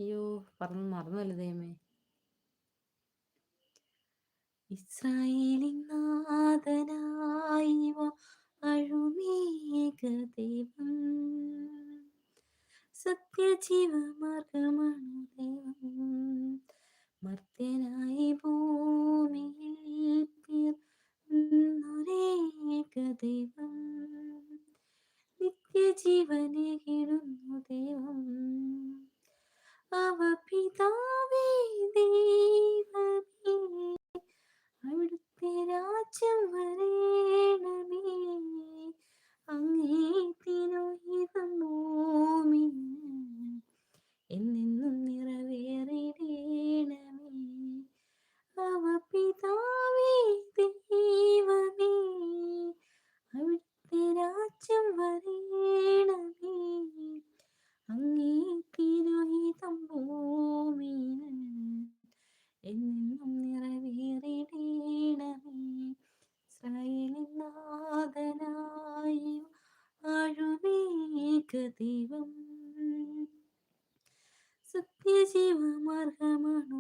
അയ്യോ, പറഞ്ഞു മറന്നുവല്ലോ ദൈവമേ. ഇസ്രായേലിൻ നാഥനായി അഴുമേക ദൈവം, സത്യജീവമാർഗമണു ദൈവം, മർത്യനായി ഭൂമിയിൽ പിറന്നൊരേക ദൈവം, നിത്യജീവനേകിടുന്നു ദൈവം. അവ പിതാവേ ദൈവമേ, അവിടുത്തെ രാജ്യം വരേണമേ, അങ്ങേ തിരുഹിതം ഭൂമിയിൽ എന്നെന്നും നിറവേറിടേണമേ. അവ പിതാവേ ദൈവമേ, അവിടുത്തെ രാജ്യം വരേണമേ, അങ്ങേ തിരുഹിതം ഭൂമിയിൽ എന്നെന്നും നിറവേറിടേണമേ. ഇസ്രായേലിൻ നാഥനായി വാഴുമേക ദൈവം, സത്യജീവമാർഗമണു